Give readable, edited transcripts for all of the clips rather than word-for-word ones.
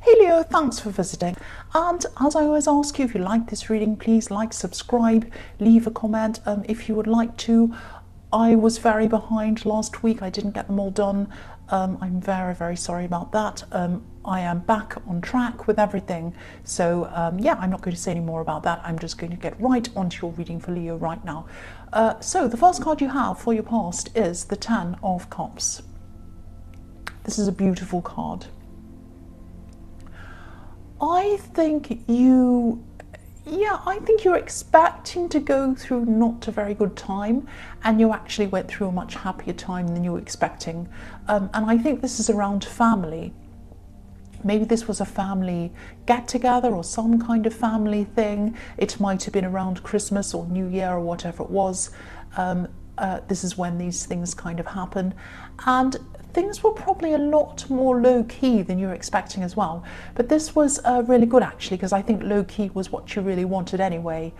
Hey Leo, thanks for visiting. And as I always ask you, if you like this reading, please like, subscribe, leave a comment if you would like to. I was very behind last week. I didn't get them all done. I'm very, very sorry about that. I am back on track with everything. So yeah, I'm not going to say any more about that. I'm just going to get right onto your reading for Leo right now. So the first card you have for your past is the Ten of Cups. This is a beautiful card. I think you're expecting to go through not a very good time, and you actually went through a much happier time than you were expecting. And I think this is around family. Maybe this was a family get-together or some kind of family thing. It might have been around Christmas or New Year or whatever it was. This is when these things kind of happen. And things were probably a lot more low-key than you were expecting as well. But this was really good, actually, because I think low-key was what you really wanted anyway.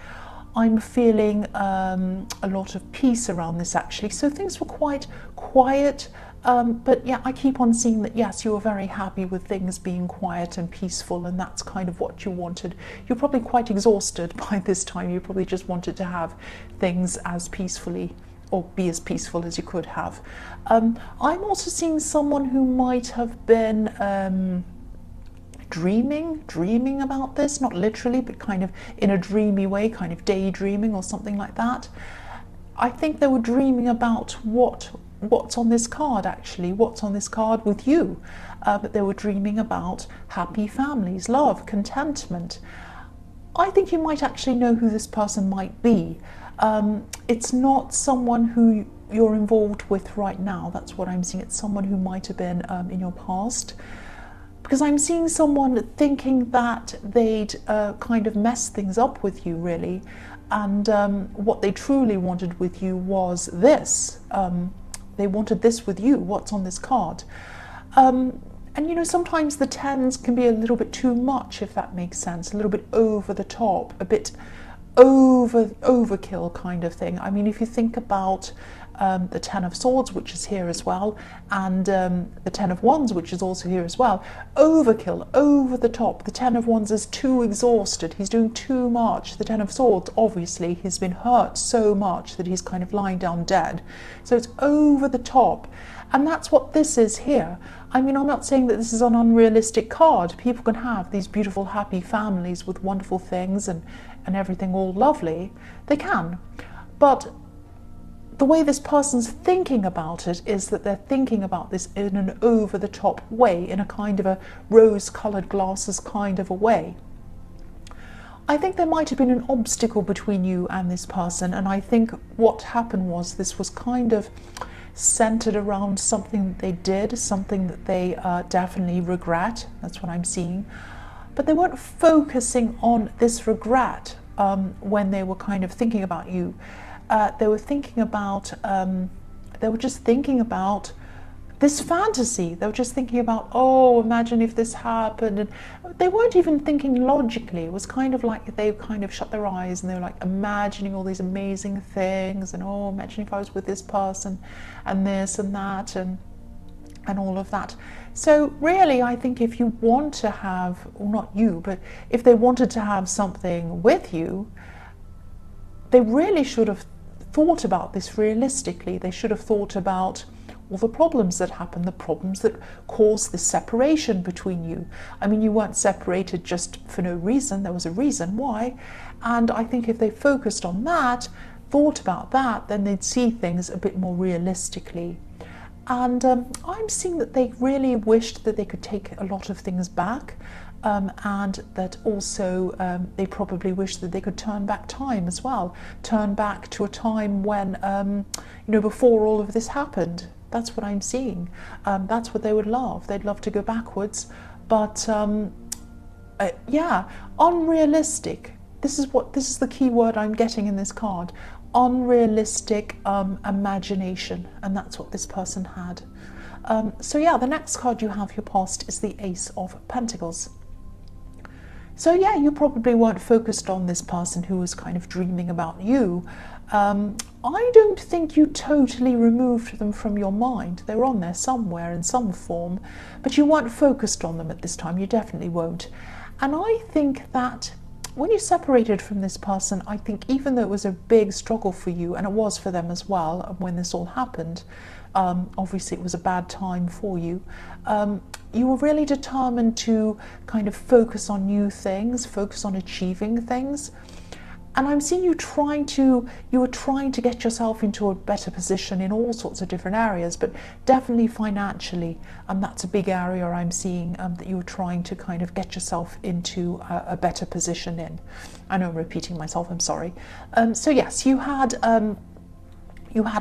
I'm feeling a lot of peace around this, actually. So things were quite quiet. But yeah, I keep on seeing that, yes, you were very happy with things being quiet and peaceful, and that's kind of what you wanted. You're probably quite exhausted by this time. You probably just wanted to have things as peacefully, or be as peaceful as you could have. I'm also seeing someone who might have been dreaming about this, not literally, but kind of in a dreamy way, kind of daydreaming or something like that. I think they were dreaming about what's on this card, actually, what's on this card with you. But they were dreaming about happy families, love, contentment. I think you might actually know who this person might be. It's not someone who you're involved with right now. That's what I'm seeing. It's someone who might have been in your past. Because I'm seeing someone thinking that they'd kind of messed things up with you, really. And what they truly wanted with you was this. They wanted this with you, what's on this card. And you know, sometimes the tens can be a little bit too much, if that makes sense, a little bit over the top, a bit overkill kind of thing. I mean, if you think about the Ten of Swords, which is here as well, and the Ten of Wands, which is also here as well, overkill, over the top. The Ten of Wands is too exhausted. He's doing too much. The Ten of Swords, obviously, he's been hurt so much that he's kind of lying down dead. So it's over the top. And that's what this is here. I mean, I'm not saying that this is an unrealistic card. People can have these beautiful, happy families with wonderful things and everything all lovely. They can. But the way this person's thinking about it is that they're thinking about this in an over-the-top way, in a kind of a rose-coloured glasses kind of a way. I think there might have been an obstacle between you and this person, and I think what happened was this was kind of centered around something that they did, something that they definitely regret. That's what I'm seeing. But they weren't focusing on this regret when they were kind of thinking about you. They were thinking about, they were just thinking about this fantasy. They were just thinking about, oh, imagine if this happened. And they weren't even thinking logically. It was kind of like they kind of shut their eyes and they were like imagining all these amazing things. And oh, imagine if I was with this person and this and that and all of that. So really, I think if you want to have, well, not you, but if they wanted to have something with you, they really should have thought about this realistically. They should have thought about all the problems that happen, the problems that caused this separation between you. I mean, you weren't separated just for no reason. There was a reason why. And I think if they focused on that, thought about that, then they'd see things a bit more realistically. And I'm seeing that they really wished that they could take a lot of things back, and that also they probably wished that they could turn back time as well, turn back to a time when, you know, before all of this happened. That's what I'm seeing. That's what they would love. They'd love to go backwards, but yeah, unrealistic. This is the key word I'm getting in this card. Unrealistic imagination, and that's what this person had. So yeah, the next card you have your past is the Ace of Pentacles. So yeah, you probably weren't focused on this person who was kind of dreaming about you. I don't think you totally removed them from your mind. They were on there somewhere in some form, but you weren't focused on them at this time. You definitely won't. And I think that when you separated from this person, I think even though it was a big struggle for you, and it was for them as well, when this all happened, obviously it was a bad time for you, you were really determined to kind of focus on new things, focus on achieving things. And I'm seeing you were trying to get yourself into a better position in all sorts of different areas, but definitely financially. And that's a big area I'm seeing that you were trying to kind of get yourself into a better position in. I know I'm repeating myself, I'm sorry. So yes, you had a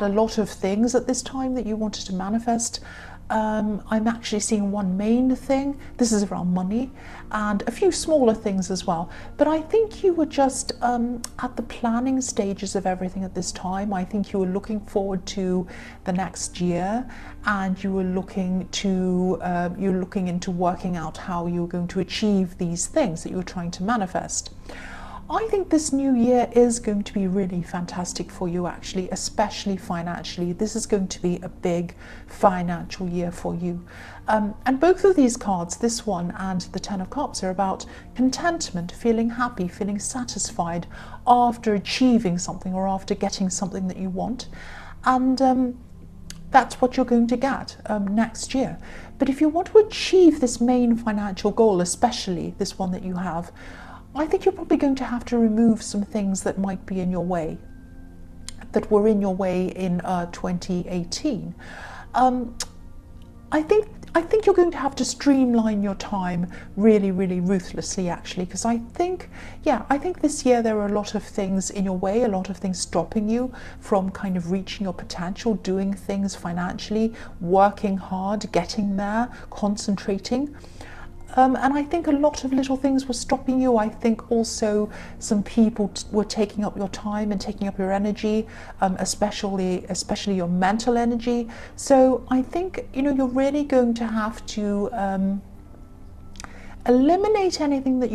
lot of things at this time that you wanted to manifest. I'm actually seeing one main thing. This is around money and a few smaller things as well. But I think you were just at the planning stages of everything at this time. I think you were looking forward to the next year, and you were looking into working out how you were going to achieve these things that you were trying to manifest. I think this new year is going to be really fantastic for you, actually, especially financially. This is going to be a big financial year for you. And both of these cards, this one and the Ten of Cups, are about contentment, feeling happy, feeling satisfied after achieving something or after getting something that you want. And that's what you're going to get next year. But if you want to achieve this main financial goal, especially this one that you have, I think you're probably going to have to remove some things that might be in your way, that were in your way in 2018. I think you're going to have to streamline your time really, really ruthlessly, actually, because I think this year there are a lot of things in your way, a lot of things stopping you from kind of reaching your potential, doing things financially, working hard, getting there, concentrating. And I think a lot of little things were stopping you. I think also some people were taking up your time and taking up your energy, especially your mental energy. So I think, you're really going to have to eliminate anything that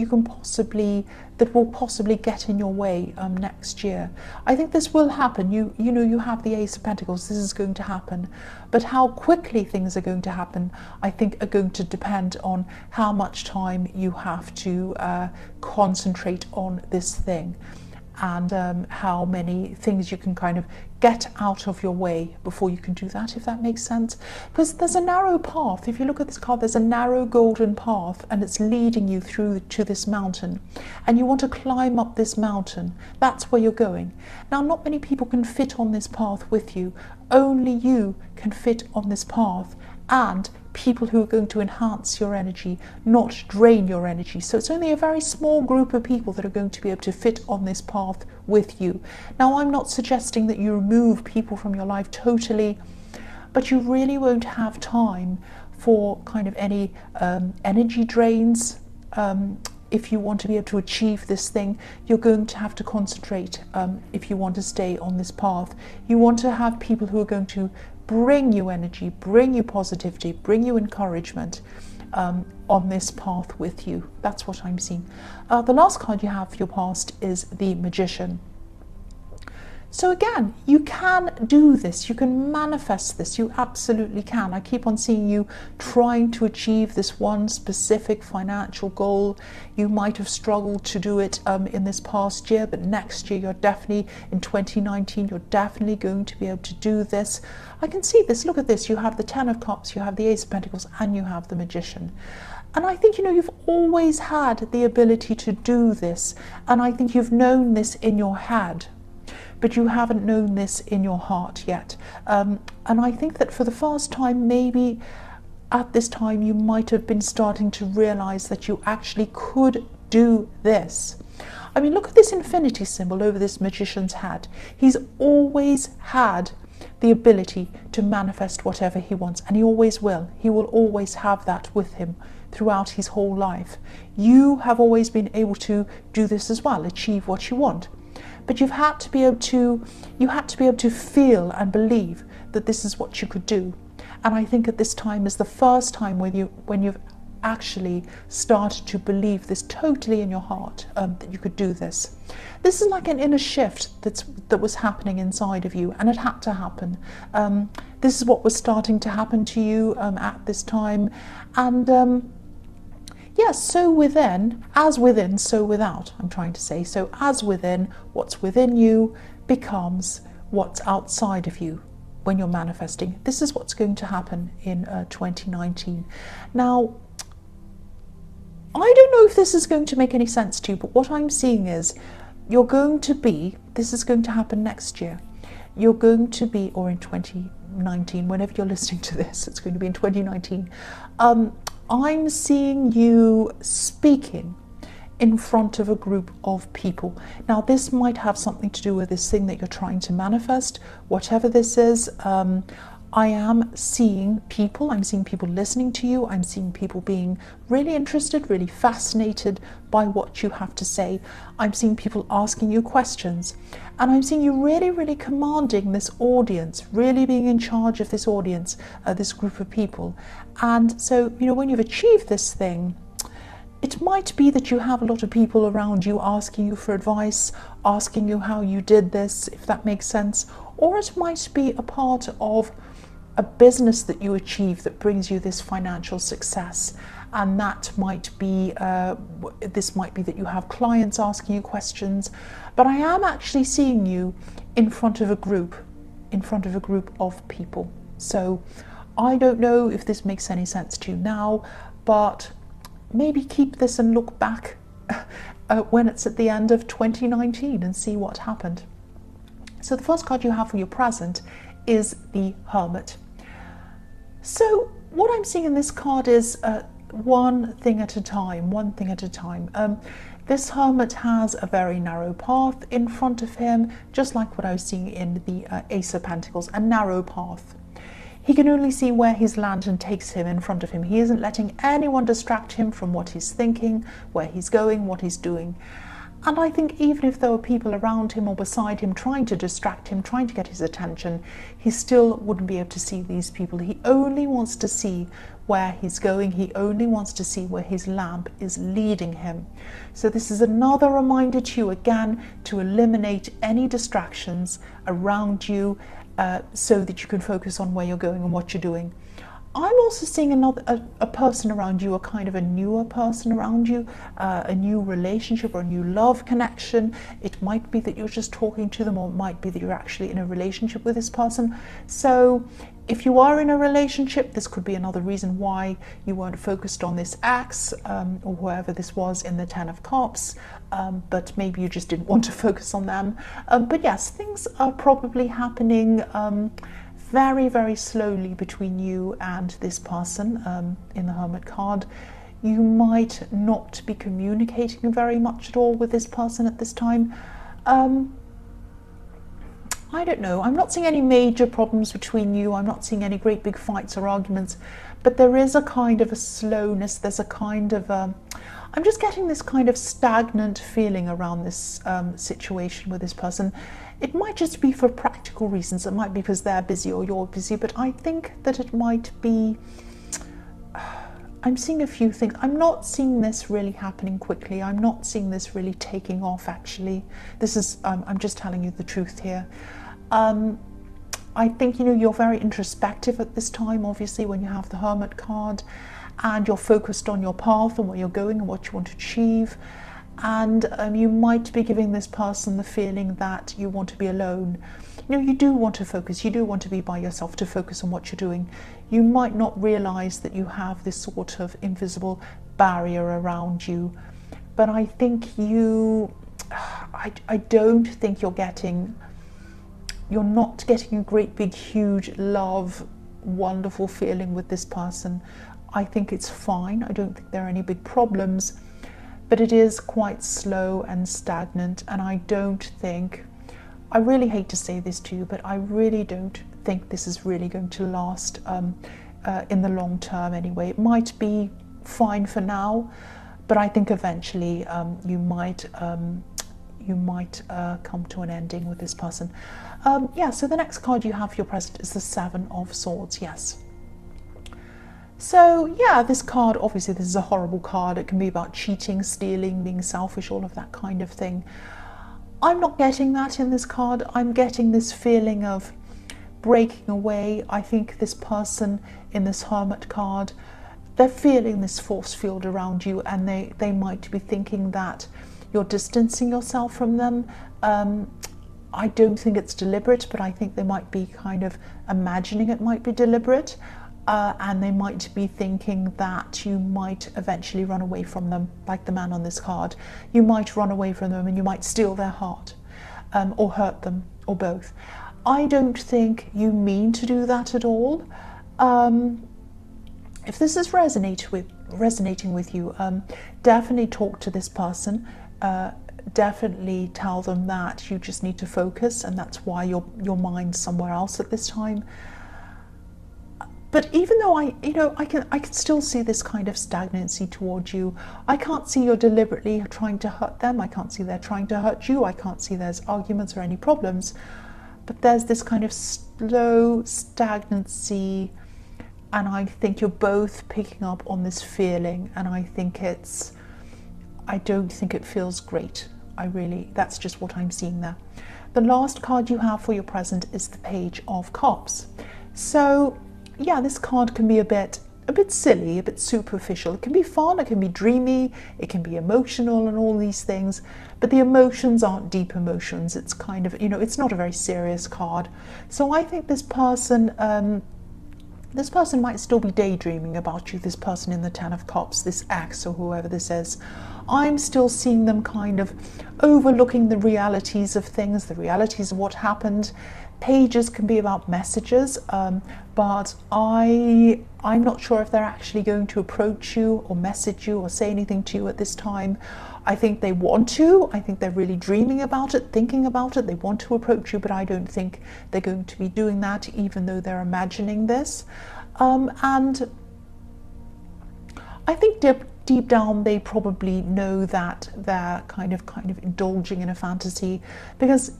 will possibly get in your way next year. I think this will happen. You have the Ace of Pentacles. This is going to happen, but how quickly things are going to happen, I think, are going to depend on how much time you have to concentrate on this thing, and how many things you can kind of get out of your way before you can do that, if that makes sense. Because there's a narrow path. If you look at this card, there's a narrow golden path, and it's leading you through to this mountain, and you want to climb up this mountain. That's where you're going. Now, not many people can fit on this path with you. Only you can fit on this path, and people who are going to enhance your energy, not drain your energy. So it's only a very small group of people that are going to be able to fit on this path with you. Now, I'm not suggesting that you remove people from your life totally, but you really won't have time for kind of any energy drains. If you want to be able to achieve this thing, you're going to have to concentrate. If you want to stay on this path, you want to have people who are going to bring you energy, bring you positivity, bring you encouragement on this path with you. That's what I'm seeing. The last card you have for your past is the Magician. So again, you can do this, you can manifest this, you absolutely can. I keep on seeing you trying to achieve this one specific financial goal. You might have struggled to do it in this past year, but next year you're definitely, in 2019, you're definitely going to be able to do this. I can see this, look at this, you have the Ten of Cups, you have the Ace of Pentacles, and you have the Magician. And I think, you've always had the ability to do this, and I think you've known this in your head, but you haven't known this in your heart yet. And I think that for the first time, maybe at this time, you might have been starting to realize that you actually could do this. I mean, look at this infinity symbol over this magician's head. He's always had the ability to manifest whatever he wants, and he always will. He will always have that with him throughout his whole life. You have always been able to do this as well, achieve what you want. But you had to be able to feel and believe that this is what you could do. And I think at this time is the first time when you've actually started to believe this totally in your heart, that you could do this. This is like an inner shift that was happening inside of you, and it had to happen. This is what was starting to happen to you at this time. And yes, so within, as within, so without, I'm trying to say. So as within, what's within you becomes what's outside of you when you're manifesting. This is what's going to happen in 2019. Now, I don't know if this is going to make any sense to you, but what I'm seeing is you're going to be, this is going to happen next year. You're going to be, or in 2019, whenever you're listening to this, it's going to be in 2019. I'm seeing you speaking in front of a group of people. Now, this might have something to do with this thing that you're trying to manifest. Whatever this is, I am seeing people. I'm seeing people listening to you. I'm seeing people being really interested, really fascinated by what you have to say. I'm seeing people asking you questions. And I'm seeing you really, really commanding this audience, really being in charge of this audience, this group of people. And so, you know, when you've achieved this thing, it might be that you have a lot of people around you asking you for advice, asking you how you did this, if that makes sense. Or it might be a part of a business that you achieve that brings you this financial success. And that might be, this might be that you have clients asking you questions. But I am actually seeing you in front of a group of people. So I don't know if this makes any sense to you now, but maybe keep this and look back when it's at the end of 2019 and see what happened. So the first card you have for your present is the Hermit. So what I'm seeing in this card is one thing at a time, one thing at a time. This Hermit has a very narrow path in front of him, just like what I was seeing in the Ace of Pentacles, a narrow path. He can only see where his lantern takes him in front of him. He isn't letting anyone distract him from what he's thinking, where he's going, what he's doing. And I think even if there were people around him or beside him trying to distract him, trying to get his attention, he still wouldn't be able to see these people. He only wants to see where he's going. He only wants to see where his lamp is leading him. So this is another reminder to you again to eliminate any distractions around you, so that you can focus on where you're going and what you're doing. I'm also seeing a person around you, a kind of a newer person around you, a new relationship or a new love connection. It might be that you're just talking to them, or it might be that you're actually in a relationship with this person. So if you are in a relationship, this could be another reason why you weren't focused on this ex, or whoever this was in the Ten of Cups, but maybe you just didn't want to focus on them. But yes, things are probably happening very, very slowly between you and this person in the Hermit card. You might not be communicating very much at all with this person at this time. I don't know. I'm not seeing any major problems between you. I'm not seeing any great big fights or arguments, but there is a kind of a slowness. There's a kind of I'm just getting this kind of stagnant feeling around this situation with this person. It might just be for practical reasons. It might be because they're busy or you're busy, but I think that it might be, I'm seeing a few things. I'm not seeing this really happening quickly. I'm not seeing this really taking off, actually. This is, I'm just telling you the truth here. I think, you know, you're very introspective at this time, obviously, when you have the Hermit card, and you're focused on your path and where you're going and what you want to achieve. And you might be giving this person the feeling that you want to be alone. You know, you do want to focus, you do want to be by yourself, to focus on what you're doing. You might not realize that you have this sort of invisible barrier around you, but I think I don't think you're not getting a great big huge love, wonderful feeling with this person. I think it's fine. I don't think there are any big problems, but it is quite slow and stagnant, and I don't think, I really hate to say this to you, but I really don't think this is really going to last in the long term anyway. It might be fine for now, but I think eventually you might come to an ending with this person. Yeah, so the next card you have for your present is the Seven of Swords, yes. So yeah, this card, obviously this is a horrible card. It can be about cheating, stealing, being selfish, all of that kind of thing. I'm not getting that in this card. I'm getting this feeling of breaking away. I think this person in this Hermit card, they're feeling this force field around you, and they might be thinking that you're distancing yourself from them. I don't think it's deliberate, but I think they might be kind of imagining it might be deliberate. And they might be thinking that you might eventually run away from them, like the man on this card. You might run away from them and you might steal their heart, or hurt them, or both. I don't think you mean to do that at all. If this is resonating with you, definitely talk to this person. Definitely tell them that you just need to focus, and that's why your mind's somewhere else at this time. But even though I can still see this kind of stagnancy towards you. I can't see you're deliberately trying to hurt them. I can't see they're trying to hurt you. I can't see there's arguments or any problems. But there's this kind of slow stagnancy, and I think you're both picking up on this feeling, and I don't think it feels great. That's just what I'm seeing there. The last card you have for your present is the Page of Cups. So yeah, this card can be a bit silly, a bit superficial. It can be fun, it can be dreamy, it can be emotional and all these things, but the emotions aren't deep emotions. It's kind of, it's not a very serious card. So I think this person might still be daydreaming about you, this person in the Ten of Cups, this ex or whoever this is. I'm still seeing them kind of overlooking the realities of things, the realities of what happened. Pages can be about messages, but I'm not sure if they're actually going to approach you or message you or say anything to you at this time. I think they want to. I think they're really dreaming about it, thinking about it. They want to approach you, but I don't think they're going to be doing that, even though they're imagining this. And I think deep down they probably know that they're kind of indulging in a fantasy, because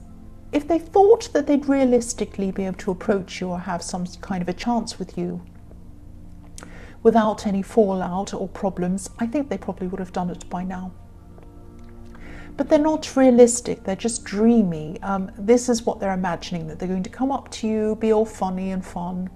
if they thought that they'd realistically be able to approach you or have some kind of a chance with you without any fallout or problems, I think they probably would have done it by now. But they're not realistic, they're just dreamy. This is what they're imagining, that they're going to come up to you, be all funny and fun,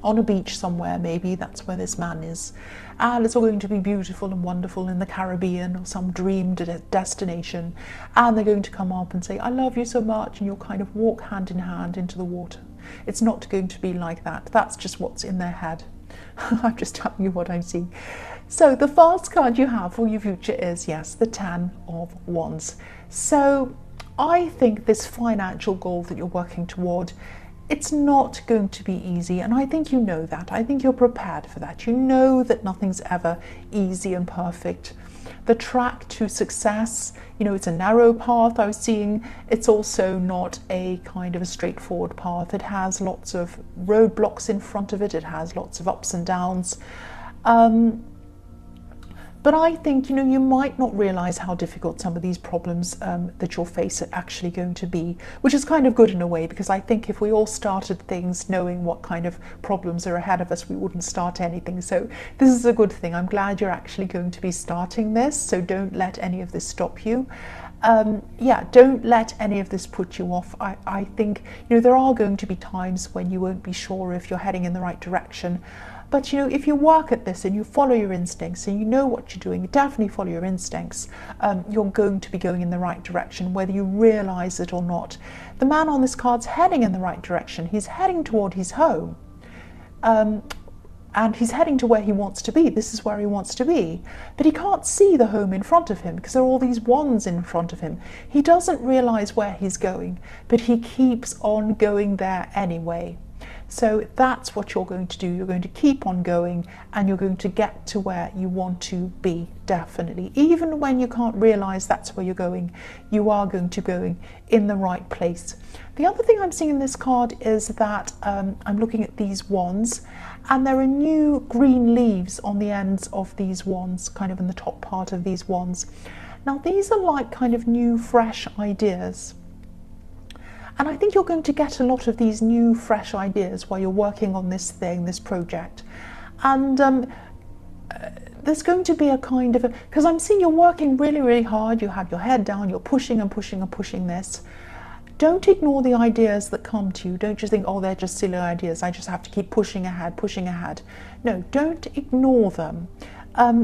on a beach somewhere, maybe that's where this man is, and it's all going to be beautiful and wonderful in the Caribbean or some dream destination, and they're going to come up and say, I love you so much, and you'll kind of walk hand in hand into the water. It's not going to be like that. That's just what's in their head. I'm just telling you what I'm seeing. So the first card you have for your future is, yes, the Ten of Wands. So I think this financial goal that you're working toward, it's not going to be easy, and I think you know that. I think you're prepared for that. You know that nothing's ever easy and perfect. The track to success, it's a narrow path I was seeing. It's also not a kind of a straightforward path. It has lots of roadblocks in front of it. It has lots of ups and downs. But I think, you might not realize how difficult some of these problems that you'll face are actually going to be, which is kind of good in a way, because I think if we all started things knowing what kind of problems are ahead of us, we wouldn't start anything. So this is a good thing. I'm glad you're actually going to be starting this, so don't let any of this stop you. Don't let any of this put you off. I think, there are going to be times when you won't be sure if you're heading in the right direction. But if you work at this and you follow your instincts and you know what you're doing, definitely follow your instincts, you're going to be going in the right direction, whether you realize it or not. The man on this card's heading in the right direction. He's heading toward his home. And he's heading to where he wants to be. This is where he wants to be. But he can't see the home in front of him because there are all these wands in front of him. He doesn't realize where he's going, but he keeps on going there anyway. So that's what you're going to do. You're going to keep on going, and you're going to get to where you want to be, definitely. Even when you can't realize that's where you're going, you are going to go in the right place. The other thing I'm seeing in this card is that I'm looking at these wands, and there are new green leaves on the ends of these wands, kind of in the top part of these wands. Now these are like kind of new, fresh ideas. And I think you're going to get a lot of these new, fresh ideas while you're working on this thing, this project. And there's going to be a kind of, because I'm seeing you're working really, really hard, you have your head down, you're pushing and pushing and pushing this. Don't ignore the ideas that come to you. Don't just think, oh, they're just silly ideas, I just have to keep pushing ahead, pushing ahead. No, don't ignore them.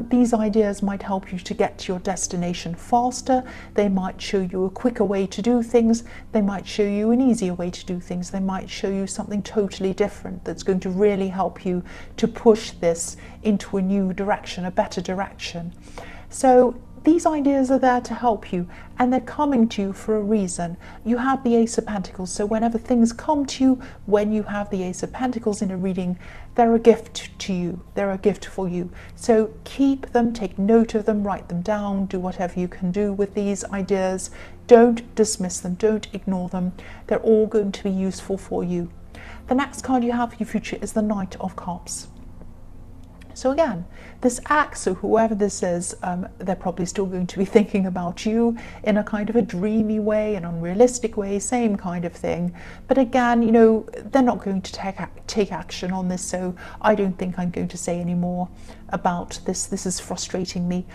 These ideas might help you to get to your destination faster. They might show you a quicker way to do things. They might show you an easier way to do things. They might show you something totally different that's going to really help you to push this into a new direction, a better direction. So these ideas are there to help you, and they're coming to you for a reason. You have the Ace of Pentacles, so whenever things come to you, when you have the Ace of Pentacles in a reading, they're a gift to you, they're a gift for you. So keep them, take note of them, write them down, do whatever you can do with these ideas. Don't dismiss them, don't ignore them. They're all going to be useful for you. The next card you have for your future is the Knight of Cups. So again, this ex, so whoever this is, they're probably still going to be thinking about you in a kind of a dreamy way, an unrealistic way, same kind of thing. But again, you know, they're not going to take action on this, so I don't think I'm going to say any more about this. This is frustrating me.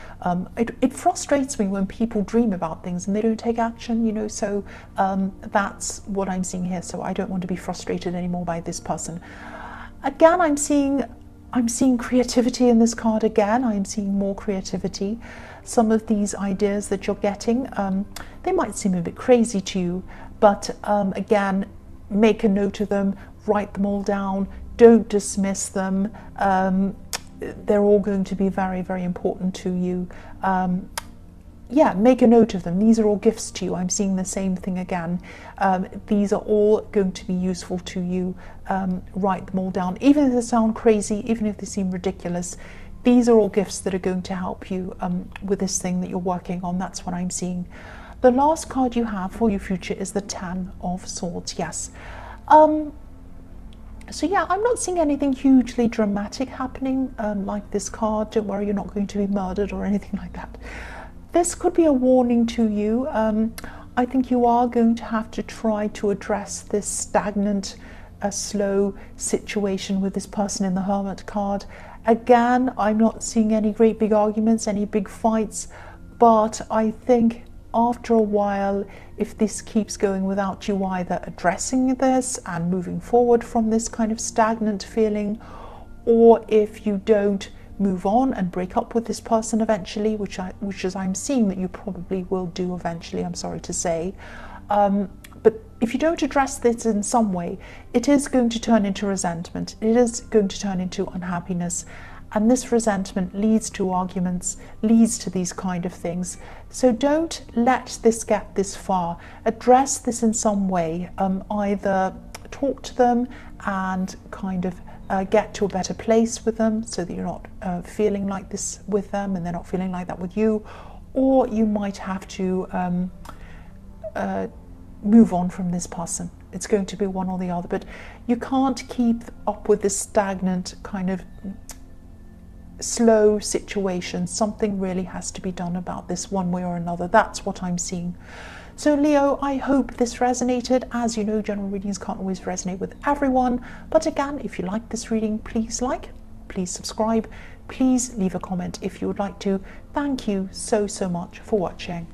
It frustrates me when people dream about things and they don't take action, you know, so that's what I'm seeing here. So I don't want to be frustrated anymore by this person. Again, I'm seeing creativity in this card again. I'm seeing more creativity. Some of these ideas that you're getting, they might seem a bit crazy to you, but again, make a note of them, write them all down, don't dismiss them. They're all going to be very, very important to you. Yeah, make a note of them. These are all gifts to you. I'm seeing the same thing again. These are all going to be useful to you. Write them all down. Even if they sound crazy, even if they seem ridiculous, these are all gifts that are going to help you with this thing that you're working on. That's what I'm seeing. The last card you have for your future is the Ten of Swords. Yes. So yeah, I'm not seeing anything hugely dramatic happening like this card. Don't worry, you're not going to be murdered or anything like that. This could be a warning to you. I think you are going to have to try to address this stagnant, slow situation with this person in the Hermit card. Again, I'm not seeing any great big arguments, any big fights, but I think after a while, if this keeps going without you either addressing this and moving forward from this kind of stagnant feeling, or if you don't move on and break up with this person eventually, which is I'm seeing that you probably will do eventually, I'm sorry to say, but if you don't address this in some way, it is going to turn into resentment, it is going to turn into unhappiness, and this resentment leads to arguments, leads to these kind of things. So don't let this get this far. Address this in some way, either talk to them and kind of get to a better place with them so that you're not feeling like this with them and they're not feeling like that with you, or you might have to move on from this person. It's going to be one or the other, but you can't keep up with this stagnant kind of slow situation. Something really has to be done about this one way or another. That's what I'm seeing. So Leo, I hope this resonated. As you know, general readings can't always resonate with everyone, but again, if you like this reading, please like, please subscribe, please leave a comment if you would like to. Thank you so much for watching.